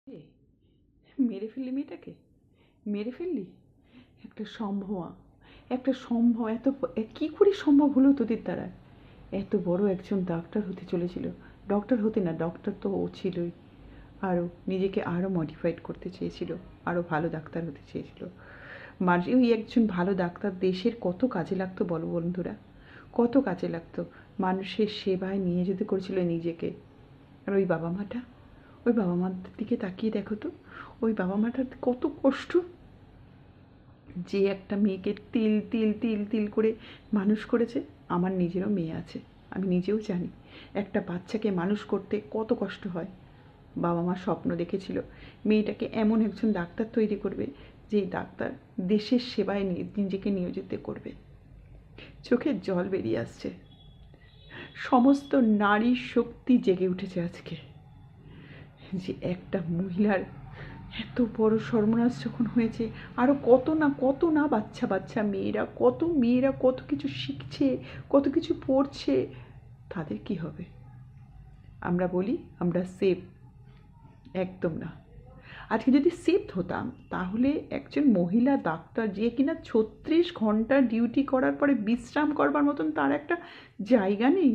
রে, মেরে ফেললি মেয়েটাকে, মেরে ফেললি। একটা সম্ভব কী করে সম্ভব হলো তোদের দ্বারা? এত বড় একজন ডাক্তার হতে চলেছিল, ডক্টর হতে না, ডক্টর তো ও ছিলই, আরও নিজেকে আরও মডিফাইড করতে চেয়েছিল, আরও ভালো ডাক্তার হতে চেয়েছিল। মানুষ ওই একজন ভালো ডাক্তার দেশের কত কাজে লাগতো বলো বন্ধুরা, কত কাজে লাগতো। মানুষের সেবায় নিয়ে যেতে করেছিল নিজেকে। আর ওই বাবা মার দিকে তাকিয়ে দেখো তো, ওই বাবা মাটার কত কষ্ট, যে একটা মেয়েকে তিল তিল তিল তিল করে মানুষ করেছে। আমার নিজেরও মেয়ে আছে, আমি নিজেও জানি একটা বাচ্চাকে মানুষ করতে কত কষ্ট হয়। বাবা মা স্বপ্ন দেখেছিল মেয়েটাকে এমন একজন ডাক্তার তৈরি করবে, যে ডাক্তার দেশের সেবায় নিজেকে নিয়োজিত করবে। চোখের জল বেরিয়ে আসছে, সমস্ত নারী শক্তি জেগে উঠেছে আজকে, যে একটা মহিলার এত বড় সর্বনাশ যখন হয়েছে। আরও কত না বাচ্চা বাচ্চা মেয়েরা কত কিছু শিখছে, কত কিছু পড়ছে, তাদের কি হবে? আমরা বলি আমরা সেফ, একদম না। আজকে যদি সেফ হতাম, তাহলে একজন মহিলা ডাক্তার, যে কিনা 36 ঘন্টা ডিউটি করার পরে বিশ্রাম করবার মতন তার একটা জায়গা নেই,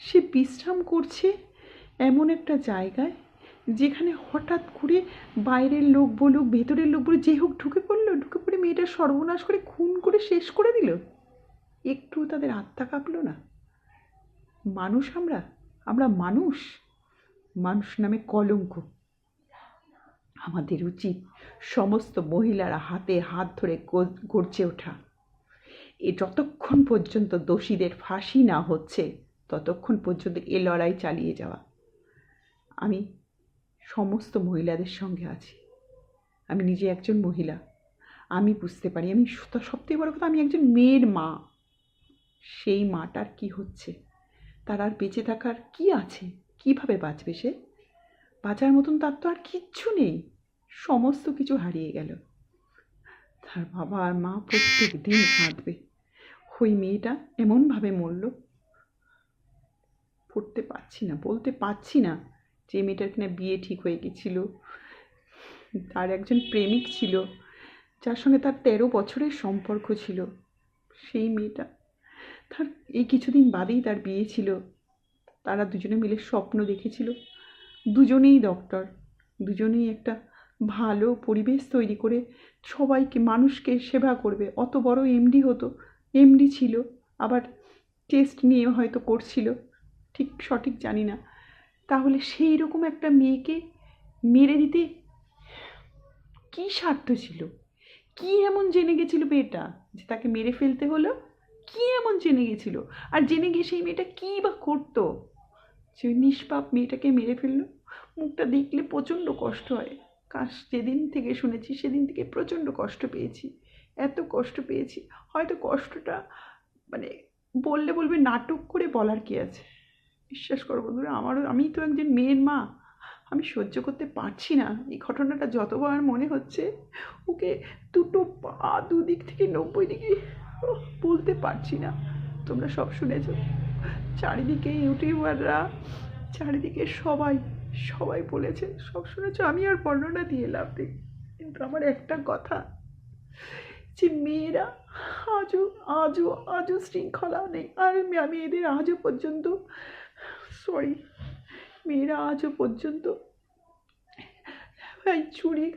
সে বিশ্রাম করছে এমন একটা জায়গায়, যেখানে হঠাৎ করে বাইরের লোক বলুক ভেতরের লোক বলুক যে হোক ঢুকে পড়ে মেয়েটার সর্বনাশ করে খুন করে শেষ করে দিল। একটু তাদের আত্মা কাঁপলো না? মানুষ আমরা মানুষ, মানুষ নামে কলঙ্ক। আমাদের উচিত সমস্ত মহিলারা হাতে হাত ধরে গর্জে ওঠা। যতক্ষণ পর্যন্ত দোষীদের ফাঁসি না হচ্ছে, ততক্ষণ পর্যন্ত এ লড়াই চালিয়ে যাওয়া। আমি সমস্ত মহিলাদের সঙ্গে আছি, আমি নিজে একজন মহিলা, আমি বুঝতে পারি। আমি সবথেকে বড় কথা, আমি একজন মেয়ের মা। সেই মাটার কি হচ্ছে, তার আর বেঁচে থাকার কি আছে? কিভাবে বাঁচবে সে? বাঁচার মতন তার তো আর কিচ্ছু নেই, সমস্ত কিছু হারিয়ে গেল। তার বাবা আর মা প্রত্যেক দিন কাঁদবে। ওই মেয়েটা এমনভাবে মরল, পড়তে পারছি না, বলতে পারছি না। যে মেয়েটার কিনা বিয়ে ঠিক হয়ে গেছিল, তার একজন প্রেমিক ছিল, যার সঙ্গে তার 13 বছরের সম্পর্ক ছিল, সেই মেয়েটা, তার এই কিছুদিন বাদেই তার বিয়ে ছিল। তারা দুজনে মিলে স্বপ্ন দেখেছিল, দুজনেই ডক্টর, দুজনেই একটা ভালো পরিবেশ তৈরি করে সবাইকে, মানুষকে সেবা করবে। অত বড় এমডি ছিল, আবার টেস্ট নিয়ে হয়তো করছিল, ঠিক সঠিক জানি না। তাহলে সেই রকম একটা মেয়েকে মেরে দিতে কী স্বার্থ ছিল? কী এমন জেনে গেছিল মেয়েটা যে তাকে মেরে ফেলতে হলো? কী এমন জেনে গেছিল? আর জেনে গিয়ে সেই মেয়েটা কী বা করতো যে ওই নিষ্পাপ মেয়েটাকে মেরে ফেললো? মুখটা দেখলে প্রচণ্ড কষ্ট হয়। যেদিন থেকে শুনেছি সেদিন থেকে প্রচণ্ড কষ্ট পেয়েছি, এত কষ্ট পেয়েছি। হয়তো কষ্টটা মানে বলবে নাটক করে, বলার কি আছে? বিশ্বাস করো বন্ধুরা, আমি তো একজন মেয়ের মা, আমি সহ্য করতে পারছি না। এই ঘটনাটা যতবার মনে হচ্ছে, ওকে দুটো পা দুদিক থেকে 90 ডিগ্রি বলতে পারছি না। তোমরা সব শুনেছ, চারিদিকে ইউটিউবাররা, চারিদিকে সবাই সবাই বলেছে, সব শুনেছ। আমি আর বর্ণনা দিয়ে লাভ নেই, কিন্তু আমার একটা কথা, যে মেয়েরা আজও আজও আজও শৃঙ্খলা নেই। আর আমি এদের আজও পর্যন্ত মেয়েরা আজও পর্যন্ত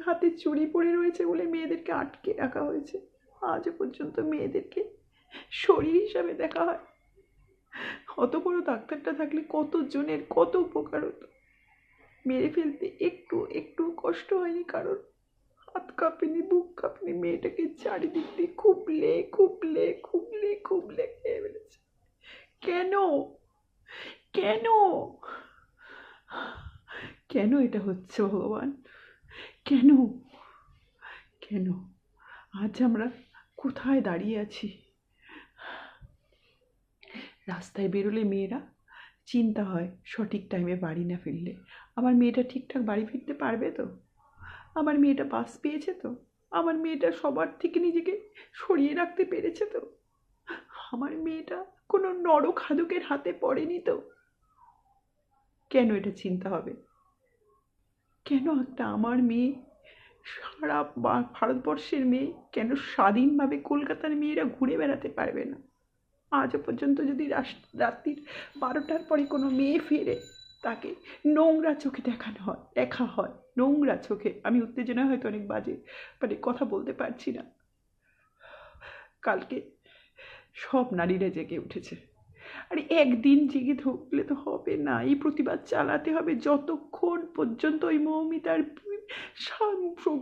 হাতে চুড়ি পরে রয়েছে বলে মেয়েদেরকে আটকে রাখা হয়েছে। আজও পর্যন্ত মেয়েদেরকে শরীর হিসাবে দেখা হয়। অত বড় ডাক্তারটা থাকলে কতজনের কত উপকার হতো। মেরে ফেলতে একটু কষ্ট হয়নি কারণ, হাত কাঁপেনি, বুক কাঁপেনি। মেয়েটাকে চারিদিক দিয়ে খুবলে খেয়ে ফেলেছে। কেন কেন কেন এটা হচ্ছে ভগবান? কেন কেন আজ আমরা কোথায় দাঁড়িয়ে আছি? রাস্তায় বেরোলে মেয়েরা চিন্তা হয় সঠিক টাইমে বাড়ি না ফিরলে, আমার মেয়েটা ঠিকঠাক বাড়ি ফিরতে পারবে তো? আমার মেয়েটা বাস পেয়েছে তো? আমার মেয়েটা সবার থেকে নিজেকে সরিয়ে রাখতে পেরেছে তো? আমার মেয়েটা কোনো নরখাদকের হাতে পড়েনি তো? কেন এটা চিন্তা হবে? কেন একটা আমার মেয়ে, সারা ভারতবর্ষের মেয়ে কেন স্বাধীনভাবে কলকাতার মেয়েরা ঘুরে বেড়াতে পারবে না? আজও পর্যন্ত যদি রাত্রির 12টার পরে কোনো মেয়ে ফেরে, তাকে নোংরা চোখে দেখা হয় নোংরা চোখে। আমি উত্তেজনা হয়তো অনেক বাজে, মানে কথা বলতে পারছি না। কালকে সব নারীরা জেগে উঠেছে। আর একদিন জেগে থাকলে তো হবে না, এই প্রতিবাদ চালাতে হবে যতক্ষণ পর্যন্ত ওই মৌমিতার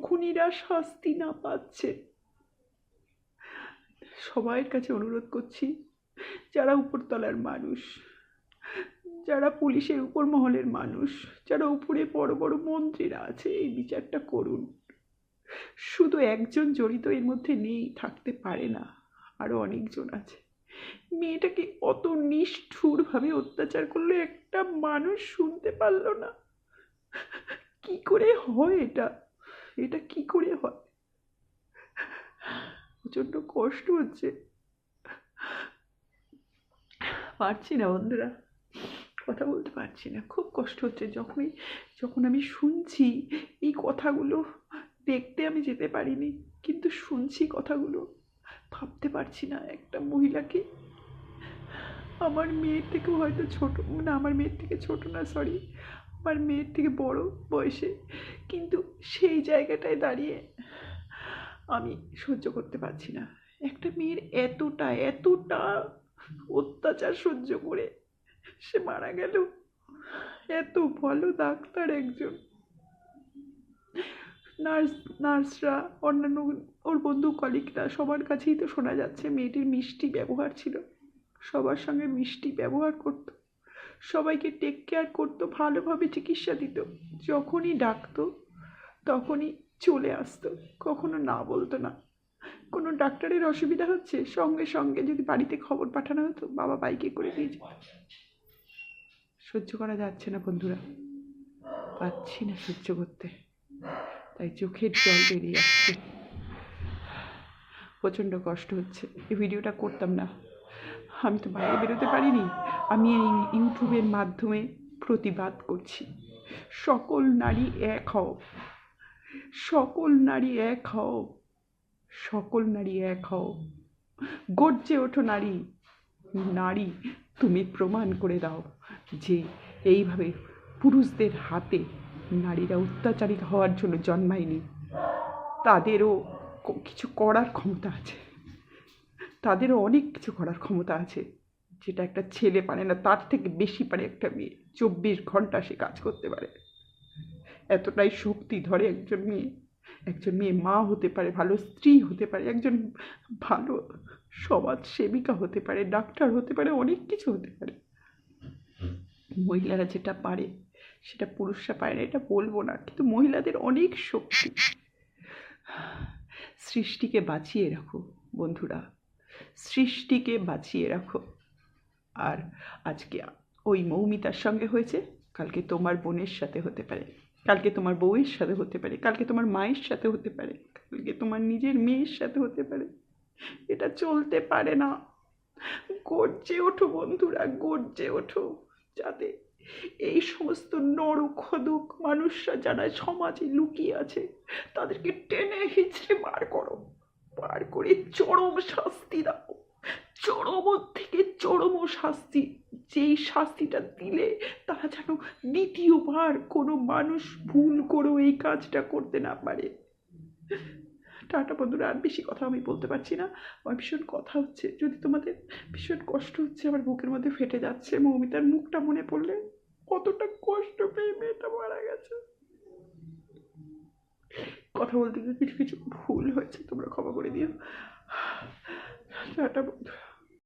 খুনিরা শাস্তি না পাচ্ছে। সবার কাছে অনুরোধ করছি, যারা উপরতলার মানুষ, যারা পুলিশের উপর মহলের মানুষ, যারা উপরে বড় বড় মন্ত্রীরা আছে, এই বিচারটা করুন। শুধু একজন জড়িত এর মধ্যে নেই, থাকতে পারে না, আরো অনেকজন আছে। মেয়েটাকে অত নিষ্ঠুরভাবে অত্যাচার করলে একটা মানুষ শুনতে পারলো না। কি করে হয় এটা? এটা কি করে হয়? প্রচন্ড কষ্ট হচ্ছে, পারছি না বন্ধুরা, কথা বলতে পারছি না, খুব কষ্ট হচ্ছে। যখন আমি শুনছি এই কথাগুলো, দেখতে আমি যেতে পারিনি, কিন্তু শুনছি কথাগুলো, ভাবতে পারছি না একটা মহিলাকে, আমার মেয়ের থেকেও হয়তো ছোট, না আমার মেয়ের থেকে ছোট না, সরি, আমার মেয়ের থেকে বড় বয়সে, কিন্তু সেই জায়গাটায় দাঁড়িয়ে আমি সহ্য করতে পারছি না। একটা মেয়ের এতটা এতটা অত্যাচার সহ্য করে সে মারা গেল। এত ভালো ডাক্তার একজন, নার্সরা, অন্যান্য ওর বন্ধু কলিগরা, সবার কাছেই তো শোনা যাচ্ছে মেয়েটির মিষ্টি ব্যবহার ছিল, সবার সঙ্গে মিষ্টি ব্যবহার করত, সবাইকে টেক কেয়ার করতো, ভালোভাবে চিকিৎসা দিত, যখনই ডাকতো তখনই চলে আসতো, কখনো না বলতো না। কোনো ডাক্তারের অসুবিধা হচ্ছে, সঙ্গে সঙ্গে যদি বাড়িতে খবর পাঠানো হতো, বাবা বাইকে করে দিয়ে যেত। সহ্য করা যাচ্ছে না বন্ধুরা, পাচ্ছি না সহ্য করতে, তাই চোখের জল বেরিয়ে আসছে, প্রচণ্ড কষ্ট হচ্ছে। এই ভিডিওটা করতাম না, আমি তো বাইরে বেরোতে পারিনি, আমি এই ইউটিউবের মাধ্যমে প্রতিবাদ করছি। সকল নারী এক হও, সকল নারী এক হও, সকল নারী এক হও, গর্জে ওঠো নারী। নারী, তুমি প্রমাণ করে দাও যে এইভাবে পুরুষদের হাতে নারীরা অত্যাচারিত হওয়ার জন্য জন্মায়নি, তাদেরও কিছু করার ক্ষমতা আছে, তাদেরও অনেক কিছু করার ক্ষমতা আছে, যেটা একটা ছেলে পারে না, তার থেকে বেশি পারে একটা মেয়ে। 24 ঘন্টা সে কাজ করতে পারে, এতটাই শক্তি ধরে একজন মেয়ে মা হতে পারে, ভালো স্ত্রী হতে পারে, একজন ভালো সমাজ সেবিকা হতে পারে, ডাক্তার হতে পারে, অনেক কিছু হতে পারে। মহিলারা যেটা পারে সেটা পুরুষরা পারে না, এটা বলবো না, কিন্তু মহিলাদের অনেক শক্তি। সৃষ্টিকে বাঁচিয়ে রাখো বন্ধুরা, সৃষ্টিকে বাঁচিয়ে রাখো। আর আজকে ওই মৌমিতার সঙ্গে হয়েছে, কালকে তোমার বোনের সাথে হতে পারে, কালকে তোমার বউয়ের সাথে হতে পারে, কালকে তোমার মায়ের সাথে হতে পারে, কালকে তোমার নিজের মেয়ের সাথে হতে পারে। এটা চলতে পারে না। গর্জে ওঠো বন্ধুরা, গর্জে ওঠো, যাতে এই সমস্ত নরখদক মানুষরা যারা সমাজে লুকিয়ে আছে, তাদেরকে টেনে হিঁচড়ে বার করো, বার করে চরম শাস্তি দাও, চরম থেকে চরম শাস্তি, যেই শাস্তিটা দিলে তারা যেন দ্বিতীয়বার কোনো মানুষ ভুল করেও এই কাজটা করতে না পারে। টাটা বন্ধুরা, আর বেশি কথা আমি বলতে পারছি না, আমার ভীষণ কথা হচ্ছে, যদি তোমাদের ভীষণ কষ্ট হচ্ছে, আমার বুকের মধ্যে ফেটে যাচ্ছে মৌমিতার মুখটা মনে পড়লে, কতটা কষ্ট পেয়ে মেয়েটা মারা গেছে। কথা বলতে গিয়ে কিছু কিছু ভুল হয়েছে, তোমরা ক্ষমা করে দিও। টাটা বন্ধুরা।